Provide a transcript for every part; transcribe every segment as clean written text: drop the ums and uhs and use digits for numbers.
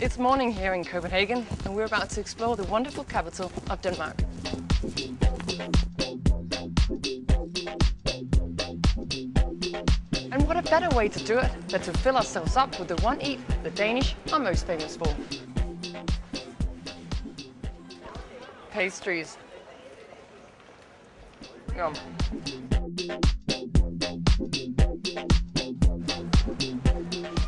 It's morning here in Copenhagen, and we're about to explore the wonderful capital of Denmark. And what a better way to do it than to fill ourselves up with the one eat the Danish are most famous for. Pastries. Yum.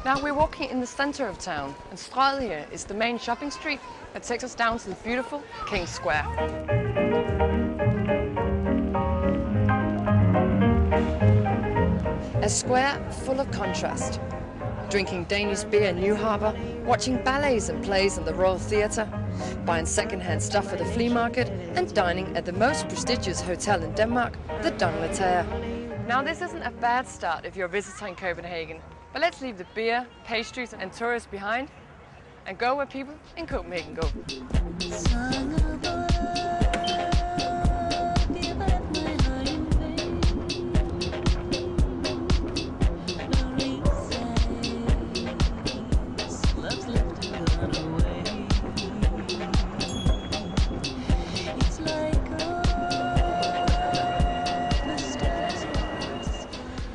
Now we're walking in the center of town, and Strøget here is the main shopping street that takes us down to the beautiful King's Square. A square full of contrast. Drinking Danish beer in New Harbour, watching ballets and plays in the Royal Theatre, buying second-hand stuff at the flea market, and dining at the most prestigious hotel in Denmark, the D'Angleterre. Now this isn't a bad start if you're visiting Copenhagen, but let's leave the beer, pastries and tourists behind and go where people in Copenhagen go.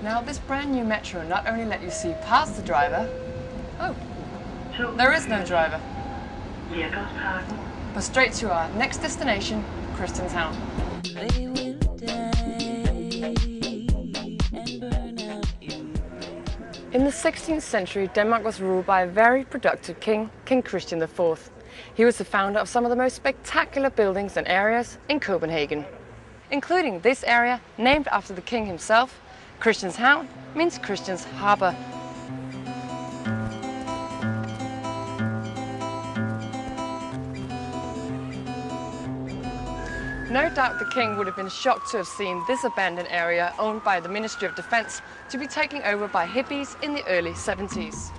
Now this brand new metro not only let you see past the driver, there is no driver, but straight to our next destination, Christianshavn. In the 16th century, Denmark was ruled by a very productive king, King Christian IV. He was the founder of some of the most spectacular buildings and areas in Copenhagen, including this area named after the king himself. Christianshavn means Christian's Harbour. No doubt the king would have been shocked to have seen this abandoned area owned by the Ministry of Defence to be taken over by hippies in the early 70s.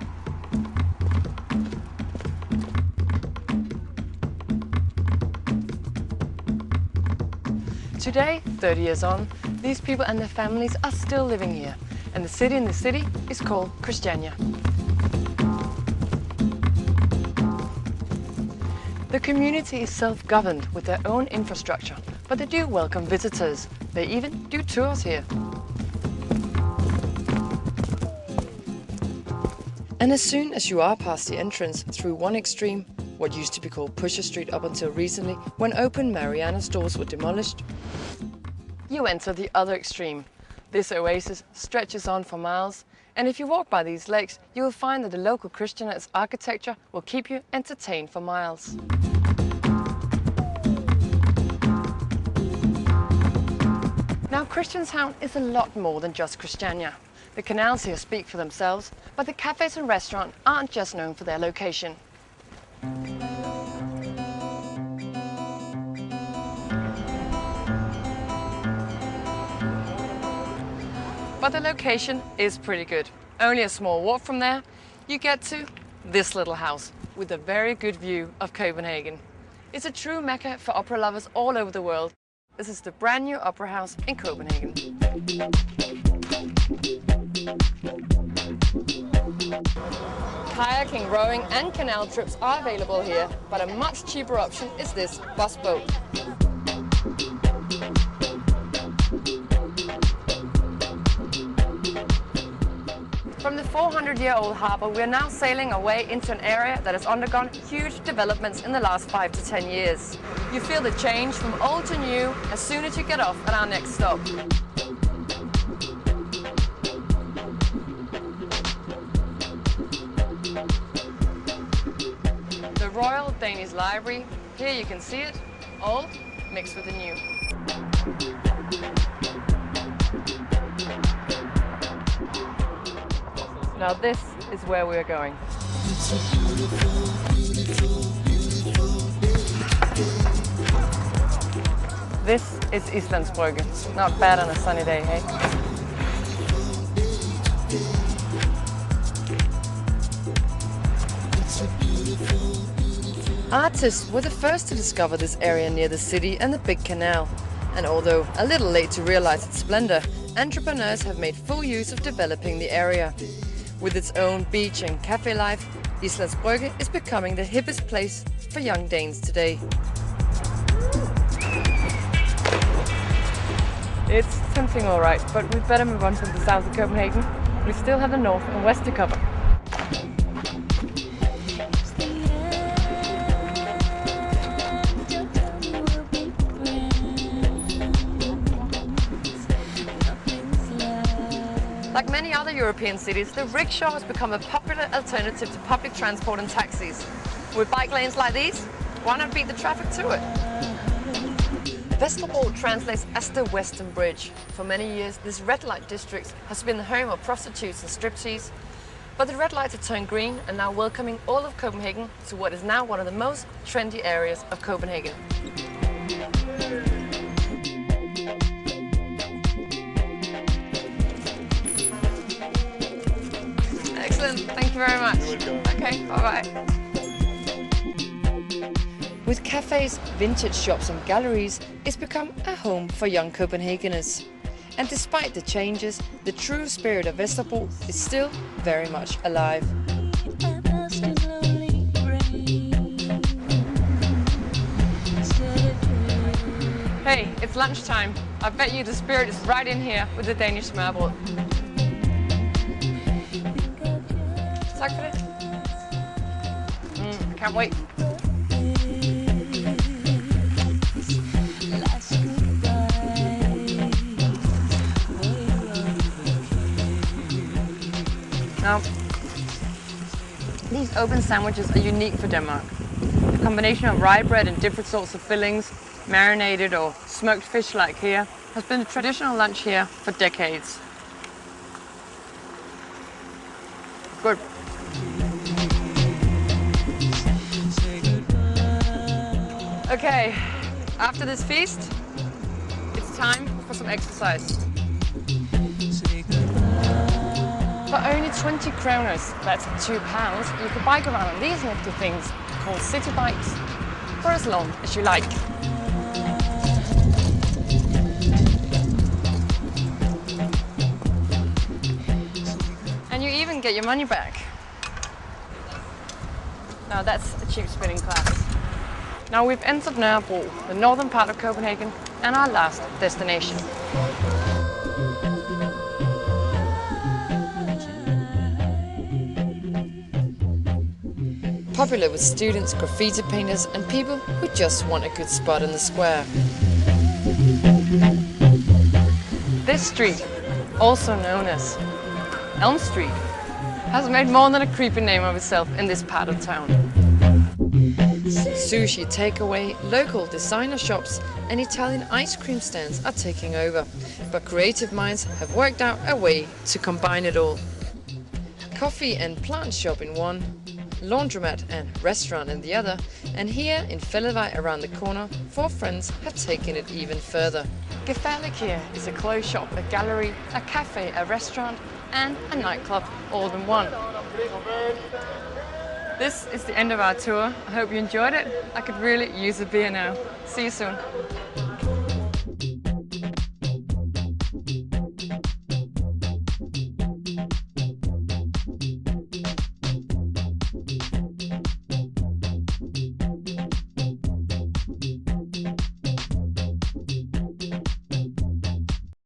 Today, 30 years on, these people and their families are still living here, and the city in the city is called Christiania. The community is self-governed with their own infrastructure, but they do welcome visitors. They even do tours here. And as soon as you are past the entrance through one extreme, what used to be called Pusher Street up until recently, when open Mariana stores were demolished, you enter the other extreme. This oasis stretches on for miles, and if you walk by these lakes, you will find that the local Christian's architecture will keep you entertained for miles. Now Christianshavn is a lot more than just Christiania. The canals here speak for themselves, but the cafes and restaurants aren't just known for their location. But the location is pretty good. Only a small walk from there, you get to this little house with a very good view of Copenhagen. It's a true mecca for opera lovers all over the world. This is the brand new opera house in Copenhagen. Kayaking, rowing and canal trips are available here, but a much cheaper option is this bus boat. From the 400-year-old harbour, we are now sailing our way into an area that has undergone huge developments in the last 5 to 10 years. You feel the change from old to new as soon as you get off at our next stop. The Royal Danish Library, here you can see it, old mixed with the new. Now this is where we are going. This is Islandsbrygge. Not bad on a sunny day, hey? Artists were the first to discover this area near the city and the big canal. And although a little late to realize its splendor, entrepreneurs have made full use of developing the area. With its own beach and cafe life, Islands Brygge is becoming the hippest place for young Danes today. It's tempting all right, but we'd better move on from the south of Copenhagen. We still have the north and west to cover. Like many other European cities, the rickshaw has become a popular alternative to public transport and taxis. With bike lanes like these, why not beat the traffic to it? Vesterbro translates as the Western Bridge. For many years, this red light district has been the home of prostitutes and striptease. But the red lights have turned green and now welcoming all of Copenhagen to what is now one of the most trendy areas of Copenhagen. Excellent, thank you very much. Okay, bye-bye. With cafes, vintage shops and galleries, it's become a home for young Copenhageners. And despite the changes, the true spirit of Vesterbro is still very much alive. Hey, it's lunchtime. I bet you the spirit is right in here with the Danish smørrebrød. Tak for det. I can't wait. Now, these open sandwiches are unique for Denmark. The combination of rye bread and different sorts of fillings, marinated or smoked fish like here, has been a traditional lunch here for decades. Good. Okay, after this feast, it's time for some exercise. For only 20 kroners, that's £2, you can bike around on these nifty things called city bikes for as long as you like. And you even get your money back. Now that's a cheap spinning class. Now we've entered Nørrebro, the northern part of Copenhagen, and our last destination. Popular with students, graffiti painters and people who just want a good spot in the square. This street, also known as Elm Street, has made more than a creepy name of itself in this part of town. Sushi takeaway, local designer shops and Italian ice cream stands are taking over, but creative minds have worked out a way to combine it all. Coffee and plant shop in one, laundromat and restaurant in the other, and here in Fællevej around the corner, 4 friends have taken it even further. Gefærlik here is a clothes shop, a gallery, a cafe, a restaurant and a nightclub all in one. This is the end of our tour. I hope you enjoyed it. I could really use a beer now. See you soon.